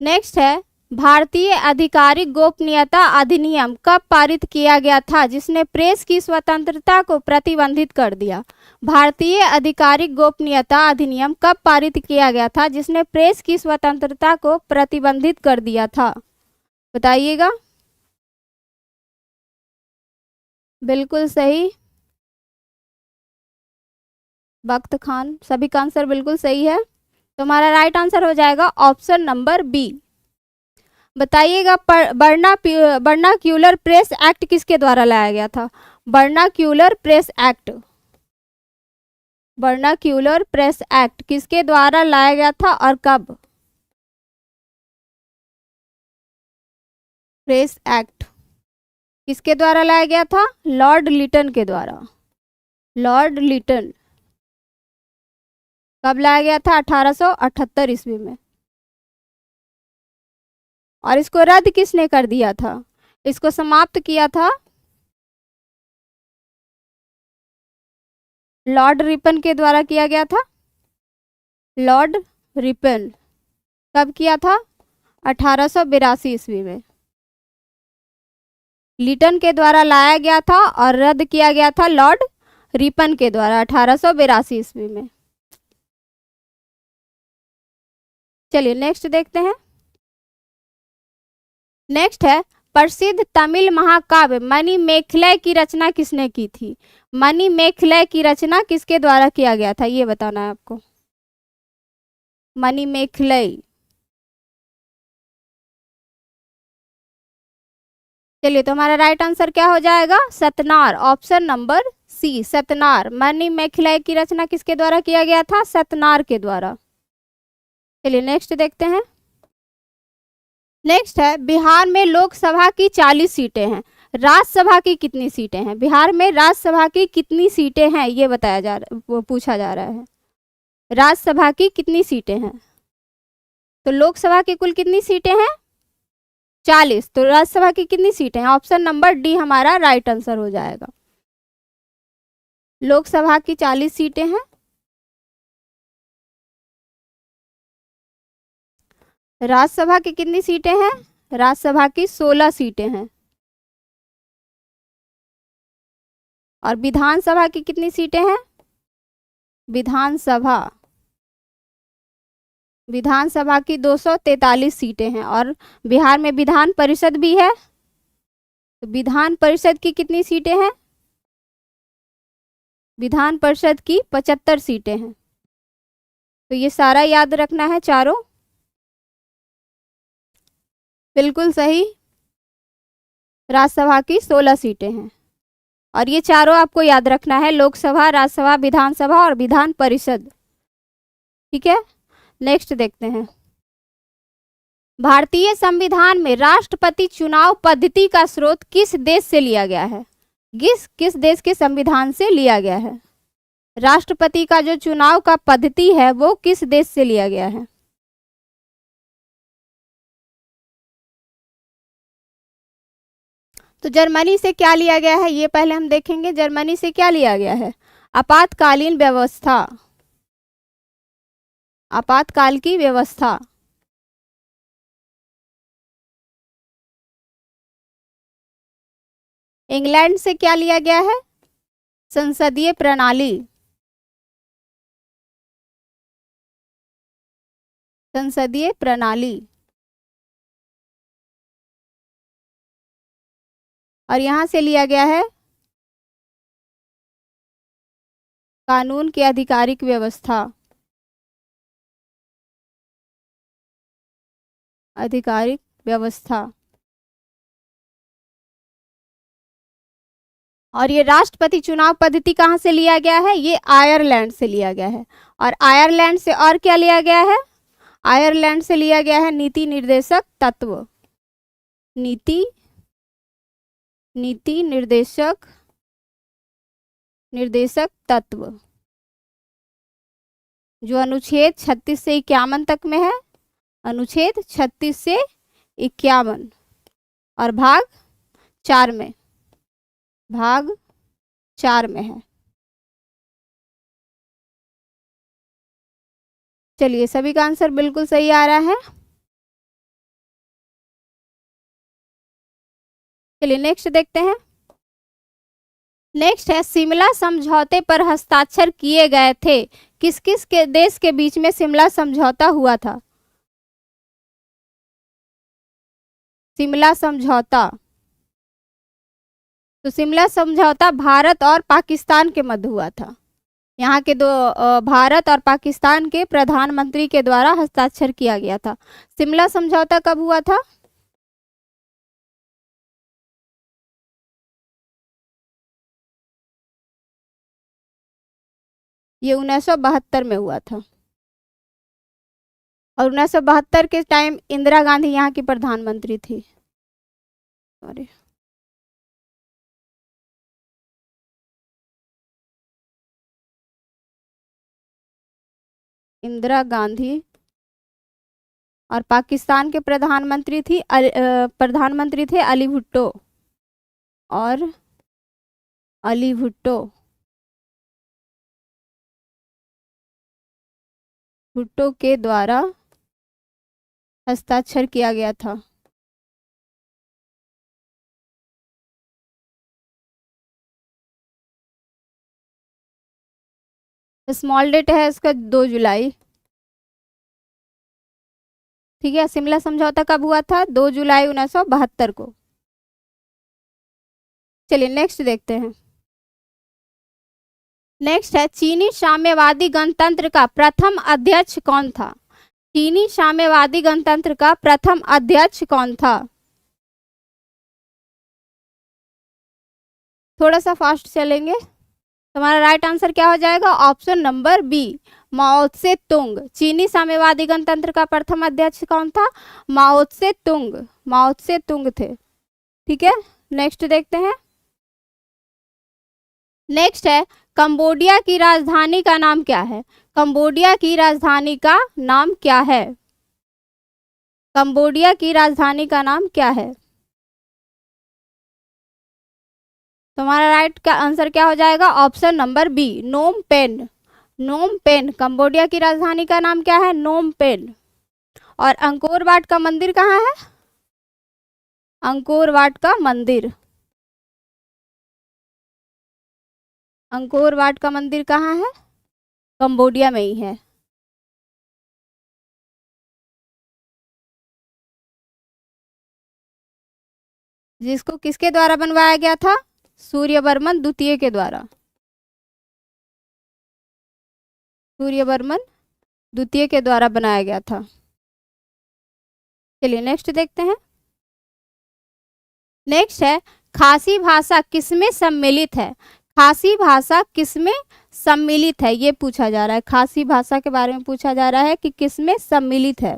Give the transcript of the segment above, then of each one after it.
Next है, भारतीय आधिकारिक गोपनीयता अधिनियम कब पारित किया गया था जिसने प्रेस की स्वतंत्रता को प्रतिबंधित कर दिया? भारतीय आधिकारिक गोपनीयता अधिनियम कब पारित किया गया था जिसने प्रेस की स्वतंत्रता को प्रतिबंधित कर दिया था? बताइएगा। बिल्कुल सही, वक्त खान। सभी का आंसर बिल्कुल सही है। तुम्हारा राइट आंसर हो जाएगा ऑप्शन नंबर बी। बताइएगा, बर्नाक्यूलर प्रेस एक्ट किसके द्वारा लाया गया था? बर्नाक्यूलर प्रेस एक्ट, बर्नाक्यूलर प्रेस एक्ट किसके द्वारा लाया गया था और कब? प्रेस एक्ट किसके द्वारा लाया गया था? लॉर्ड लिटन के द्वारा। लॉर्ड लिटन। कब लाया गया था? 1878 ईस्वी में। और इसको रद्द किसने कर दिया था? इसको समाप्त किया था लॉर्ड रिपन के द्वारा किया गया था। लॉर्ड रिपन कब किया था? 1882 ईस्वी में लिटन के द्वारा लाया गया था और रद्द किया गया था लॉर्ड रिपन के द्वारा 1882 ईस्वी में। चलिए नेक्स्ट देखते हैं। नेक्स्ट है, प्रसिद्ध तमिल महाकाव्य मणिमेखलय की रचना किसने की थी? मणिमेखलय की रचना किसके द्वारा किया गया था, ये बताना है आपको। मणिमेखलय। चलिए तो हमारा राइट आंसर क्या हो जाएगा? सतनार, ऑप्शन नंबर सी, सतनार। मणिमेखलय की रचना किसके द्वारा किया गया था? सतनार के द्वारा। चलिए नेक्स्ट देखते हैं। नेक्स्ट है, बिहार में लोकसभा की 40 सीटें हैं, राज्यसभा की कितनी सीटें हैं? बिहार में राज्यसभा की कितनी सीटें हैं ये बताया जा रहा, वो पूछा जा रहा है। राज्यसभा की कितनी सीटें हैं? तो लोकसभा की कुल कितनी सीटें हैं? 40। तो राज्यसभा की कितनी सीटें हैं? ऑप्शन नंबर डी हमारा राइट आंसर हो जाएगा। लोकसभा की 40 सीटें हैं। राज्यसभा की कितनी सीटें हैं? राज्यसभा की 16 सीटें हैं। और विधानसभा की कितनी सीटें हैं? विधानसभा, विधानसभा की 243 सीटें हैं। और बिहार में विधान परिषद भी है, तो विधान परिषद की कितनी सीटें हैं? विधान परिषद की 75 सीटें हैं। तो ये सारा याद रखना है चारों। बिल्कुल सही, राज्यसभा की 16 सीटें हैं। और ये चारों आपको याद रखना है, लोकसभा, राज्यसभा, विधानसभा और विधान परिषद। ठीक है, नेक्स्ट देखते हैं। भारतीय संविधान में राष्ट्रपति चुनाव पद्धति का स्रोत किस देश से लिया गया है? किस देश के संविधान से लिया गया है? राष्ट्रपति का जो चुनाव का पद्धति है वो किस देश से लिया गया है? तो जर्मनी से क्या लिया गया है ये पहले हम देखेंगे। जर्मनी से क्या लिया गया है? आपातकालीन व्यवस्था, आपातकाल की व्यवस्था। इंग्लैंड से क्या लिया गया है? संसदीय प्रणाली, संसदीय प्रणाली। और यहां से लिया गया है कानून की आधिकारिक व्यवस्था, आधिकारिक व्यवस्था। और ये राष्ट्रपति चुनाव पद्धति कहाँ से लिया गया है? ये आयरलैंड से लिया गया है। और आयरलैंड से और क्या लिया गया है? आयरलैंड से लिया गया है नीति निर्देशक तत्व, नीति, नीति निर्देशक, निर्देशक तत्व, जो अनुच्छेद 36 से 51 तक में है। अनुच्छेद 36 से 51 और भाग 4 में, भाग 4 में है। चलिए सभी का आंसर बिल्कुल सही आ रहा है। चलिए नेक्स्ट देखते हैं। नेक्स्ट है शिमला समझौते पर हस्ताक्षर किए गए थे। किस किस के देश के बीच में शिमला समझौता हुआ था? शिमला समझौता, तो शिमला समझौता भारत और पाकिस्तान के मध्य हुआ था। यहाँ के दो भारत और पाकिस्तान के प्रधानमंत्री के द्वारा हस्ताक्षर किया गया था। शिमला समझौता कब हुआ था? ये 1972 में हुआ था, और 1972 के टाइम इंदिरा गांधी यहाँ की प्रधानमंत्री थी। सॉरी, इंदिरा गांधी, और पाकिस्तान के प्रधानमंत्री प्रधानमंत्री थे अली भुट्टो, और अली भुट्टो भुट्टो के द्वारा हस्ताक्षर किया गया था। स्मॉल डेट है इसका 2 जुलाई। ठीक है, शिमला समझौता कब हुआ था? 2 जुलाई 1972 को। चलिए नेक्स्ट देखते हैं। नेक्स्ट है चीनी साम्यवादी गणतंत्र का प्रथम अध्यक्ष कौन था? चीनी साम्यवादी गणतंत्र का प्रथम अध्यक्ष कौन था? थोड़ा सा फास्ट चलेंगे। तुम्हारा राइट आंसर क्या हो जाएगा? ऑप्शन नंबर बी, माओ त्से तुंग। चीनी साम्यवादी गणतंत्र का प्रथम अध्यक्ष कौन था? माओ त्से तुंग, माओ त्से तुंग थे। ठीक है, नेक्स्ट देखते हैं। नेक्स्ट है कंबोडिया की राजधानी का नाम क्या है? कंबोडिया की राजधानी का नाम क्या है? कंबोडिया की राजधानी का नाम क्या है? तुम्हारा राइट का आंसर क्या हो जाएगा? Option number B, Phnom Penh. Phnom Penh, Cambodia की राजधानी का नाम क्या है? Phnom Penh. और अंकोर वाट का मंदिर कहाँ है? अंकोर वाट का मंदिर, अंकोर वाट का मंदिर कहाँ है? कंबोडिया में ही है। जिसको किसके द्वारा बनवाया गया था? सूर्यवर्मन द्वितीय के द्वारा। सूर्यवर्मन द्वितीय के द्वारा बनाया गया था। चलिए नेक्स्ट देखते हैं। नेक्स्ट है खासी भाषा किसमें सम्मिलित है? खासी भाषा किसमें सम्मिलित है, ये पूछा जा रहा है। खासी भाषा के बारे में पूछा जा रहा है कि किसमें सम्मिलित है।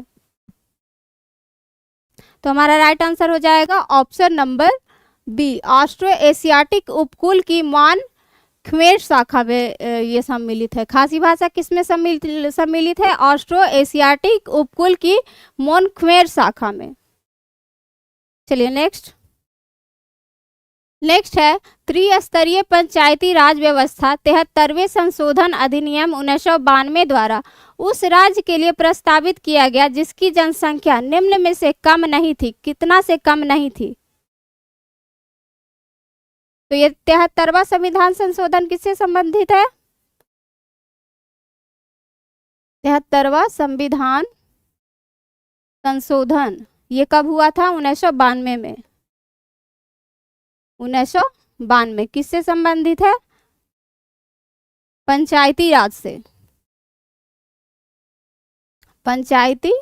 तो हमारा राइट आंसर हो जाएगा option number B, Austro Asiatic उपकूल की मान ख्मेर शाखा में ये सम्मिलित है। खासी भाषा किसमें सम्मिलित है? ऑस्ट्रो एशियाटिक उपकूल की मोन ख्मेर शाखा में। चलिए नेक्स्ट। नेक्स्ट है त्रिस्तरीय पंचायती राज व्यवस्था 73वें संशोधन अधिनियम 1992 द्वारा उस राज्य के लिए प्रस्तावित किया गया जिसकी जनसंख्या निम्न में से कम नहीं थी। कितना से कम नहीं थी? तो ये 73वां संविधान संशोधन किससे संबंधित है? 73वां संविधान संशोधन ये कब हुआ था? 1992 में। 1992 किससे संबंधित है? पंचायती राज से, पंचायती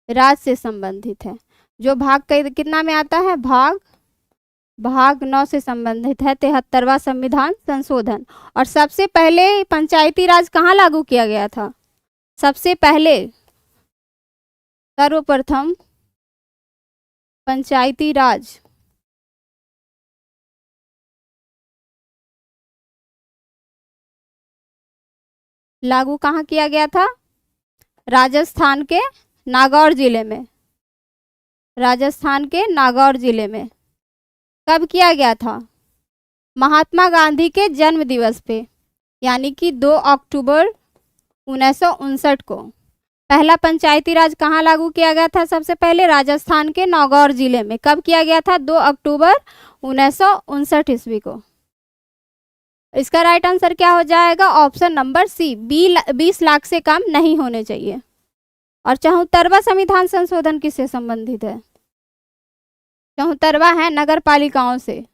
राज से संबंधित है। जो भाग कितना में आता है? भाग 9 से संबंधित है 73वां संविधान संशोधन। और सबसे पहले पंचायती राज कहाँ लागू किया गया था? सबसे पहले सर्वप्रथम पंचायती राज लागू कहाँ किया गया था? राजस्थान के नागौर जिले में। राजस्थान के नागौर जिले में कब किया गया था? महात्मा गांधी के जन्म दिवस पे, यानी कि 2 अक्टूबर 1959 को। पहला पंचायती राज कहाँ लागू किया गया था? सबसे पहले राजस्थान के नागौर जिले में। कब किया गया था? 2 अक्टूबर 1959 ईस्वी को। इसका राइट आंसर क्या हो जाएगा? ऑप्शन नंबर सी, 20 लाख से कम नहीं होने चाहिए। और 74वां संविधान संशोधन किससे संबंधित है? 74वां है नगर पालिकाओं से।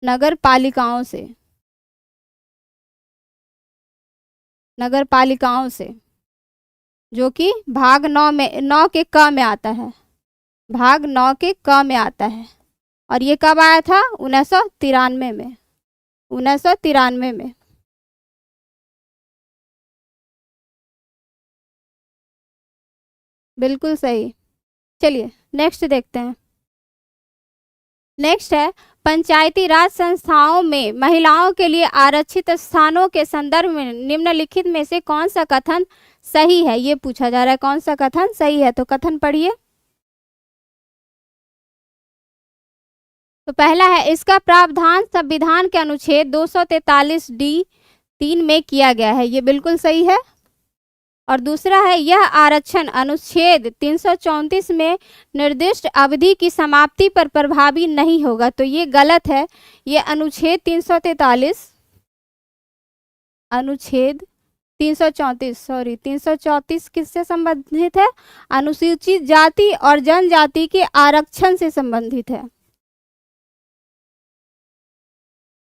नगर पालिकाओं से, नगर पालिकाओं से, जो कि भाग 9 में, 9 के क में आता है, भाग 9 के क में आता है। और ये कब आया था? 1993 में, 1993 में। बिल्कुल सही। चलिए नेक्स्ट देखते हैं। नेक्स्ट है, पंचायती राज संस्थाओं में महिलाओं के लिए आरक्षित स्थानों के संदर्भ में निम्नलिखित में से कौन सा कथन सही है? ये पूछा जा रहा है, कौन सा कथन सही है? तो कथन पढ़िए। तो पहला है, इसका प्रावधान संविधान के अनुच्छेद 243D(3) में किया गया है। ये बिल्कुल सही है। और दूसरा है, यह आरक्षण अनुच्छेद 334 में निर्दिष्ट अवधि की समाप्ति पर प्रभावी नहीं होगा। तो ये गलत है। ये अनुच्छेद 334 किससे संबंधित है? अनुसूचित जाति और जनजाति के आरक्षण से संबंधित है।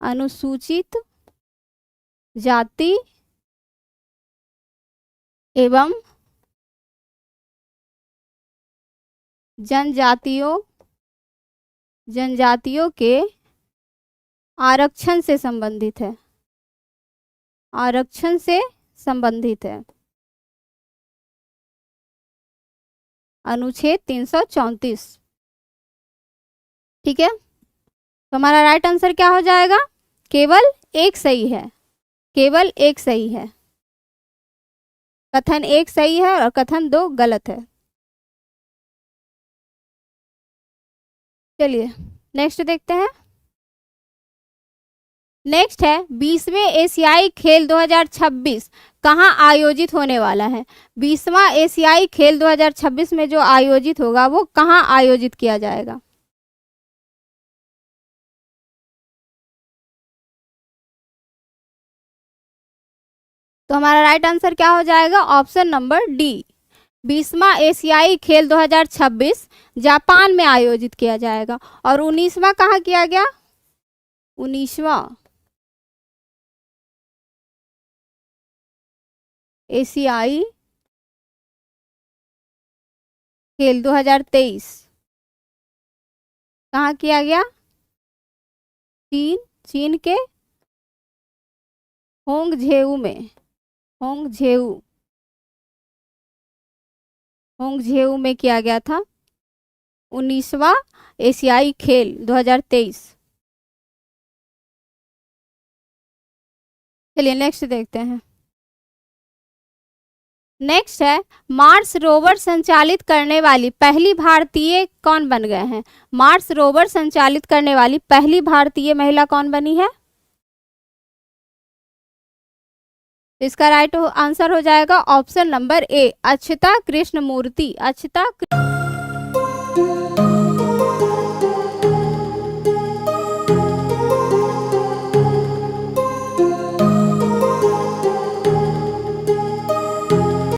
अनुसूचित जाति एवं जनजातियों के आरक्षण से संबंधित है, आरक्षण से संबंधित है अनुच्छेद 334। ठीक है, तो हमारा राइट आंसर क्या हो जाएगा? केवल एक सही है, केवल एक सही है। कथन 1 सही है और कथन 2 गलत है। चलिए नेक्स्ट देखते हैं। नेक्स्ट है, 20वें एशियाई खेल 2026 कहाँ आयोजित होने वाला है? 20वां एशियाई खेल 2026 में जो आयोजित होगा वो कहाँ आयोजित किया जाएगा? तो हमारा राइट आंसर क्या हो जाएगा? ऑप्शन नंबर डी, 20वां एशियाई खेल 2026 जापान में आयोजित किया जाएगा। और 19वां कहाँ किया गया? 19वां एशियाई खेल 2023 कहाँ किया गया? चीन के होंगझेऊ में, होंगझेऊ में किया गया था 19वां एशियाई खेल 2023। चलिए नेक्स्ट देखते हैं। नेक्स्ट है, मार्स रोवर संचालित करने वाली पहली भारतीय कौन बन गए हैं? मार्स रोवर संचालित करने वाली पहली भारतीय महिला कौन बनी है? इसका राइट आंसर हो जाएगा option number A, Akshata Krishnamurthy. Akshata